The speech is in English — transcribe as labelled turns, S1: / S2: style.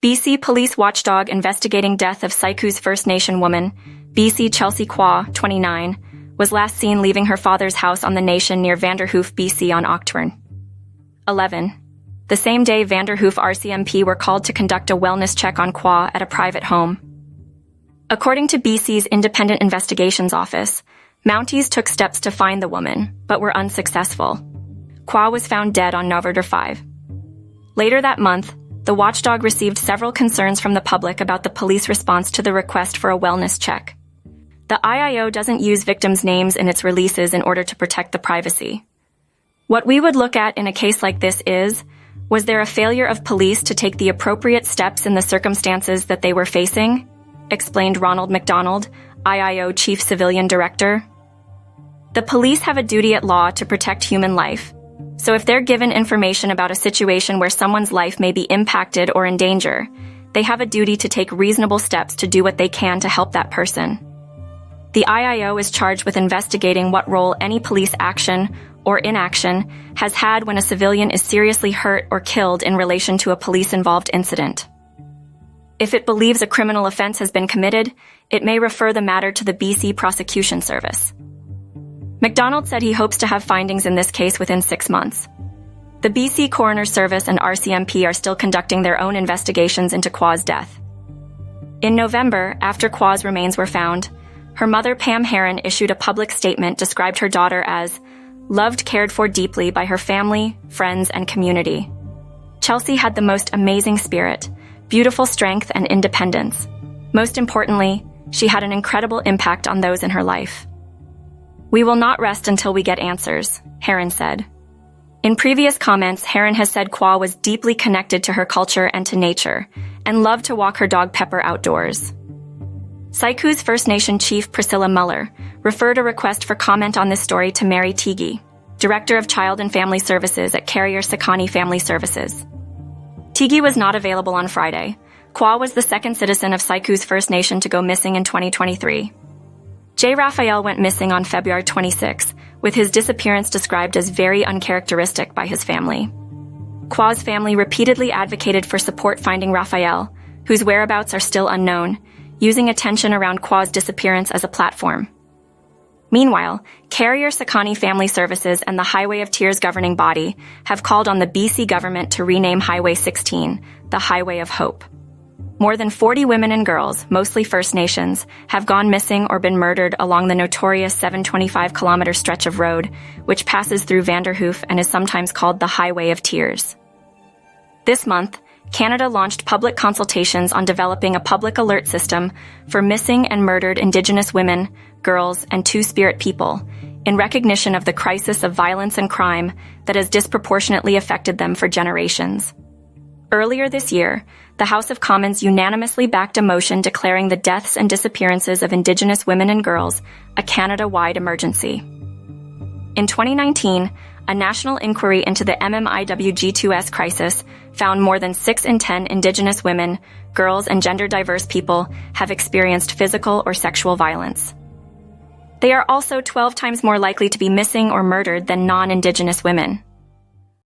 S1: BC Police Watchdog investigating death of Saik'uz First Nation woman, BC Chelsea Kwa, 29, was last seen leaving her father's house on the nation near Vanderhoof, BC on October 11. The same day, Vanderhoof RCMP were called to conduct a wellness check on Kwa at a private home. According to BC's Independent Investigations Office, Mounties took steps to find the woman, but were unsuccessful. Kwa was found dead on November 5. Later that month, the watchdog received several concerns from the public about the police response to the request for a wellness check. The IIO doesn't use victims' names in its releases in order to protect the privacy. What we would look at in a case like this is, was there a failure of police to take the appropriate steps in the circumstances that they were facing? Explained Ronald McDonald, IIO Chief Civilian Director. The police have a duty at law to protect human life. So if they're given information about a situation where someone's life may be impacted or in danger, they have a duty to take reasonable steps to do what they can to help that person. The IIO is charged with investigating what role any police action or inaction has had when a civilian is seriously hurt or killed in relation to a police-involved incident. If it believes a criminal offense has been committed, it may refer the matter to the BC Prosecution Service. McDonald said he hopes to have findings in this case within 6 months. The BC Coroner Service and RCMP are still conducting their own investigations into Kwa's death. In November, after Kwa's remains were found, her mother Pam Heron issued a public statement described her daughter as loved, cared for deeply by her family, friends, and community. Chelsea had the most amazing spirit, beautiful strength, and independence. Most importantly, she had an incredible impact on those in her life. We will not rest until we get answers, Heron said. In previous comments, Heron has said Kwa was deeply connected to her culture and to nature, and loved to walk her dog Pepper outdoors. Saik'uz First Nation Chief Priscilla Muller referred a request for comment on this story to Mary Teague, Director of Child and Family Services at Carrier Sekani Family Services. Teague was not available on Friday. Kwa was the second citizen of Saik'uz First Nation to go missing in 2023. J. Raphael went missing on February 26, with his disappearance described as very uncharacteristic by his family. Kwa's family repeatedly advocated for support finding Raphael, whose whereabouts are still unknown, using attention around Kwa's disappearance as a platform. Meanwhile, Carrier Sekani Family Services and the Highway of Tears governing body have called on the BC government to rename Highway 16, the Highway of Hope. More than 40 women and girls, mostly First Nations, have gone missing or been murdered along the notorious 725-kilometer stretch of road, which passes through Vanderhoof and is sometimes called the Highway of Tears. This month, Canada launched public consultations on developing a public alert system for missing and murdered Indigenous women, girls, and Two-Spirit people, in recognition of the crisis of violence and crime that has disproportionately affected them for generations. Earlier this year, the House of Commons unanimously backed a motion declaring the deaths and disappearances of Indigenous women and girls a Canada-wide emergency. In 2019, a national inquiry into the MMIWG2S crisis found more than 6 in 10 Indigenous women, girls, and gender-diverse people have experienced physical or sexual violence. They are also 12 times more likely to be missing or murdered than non-Indigenous women.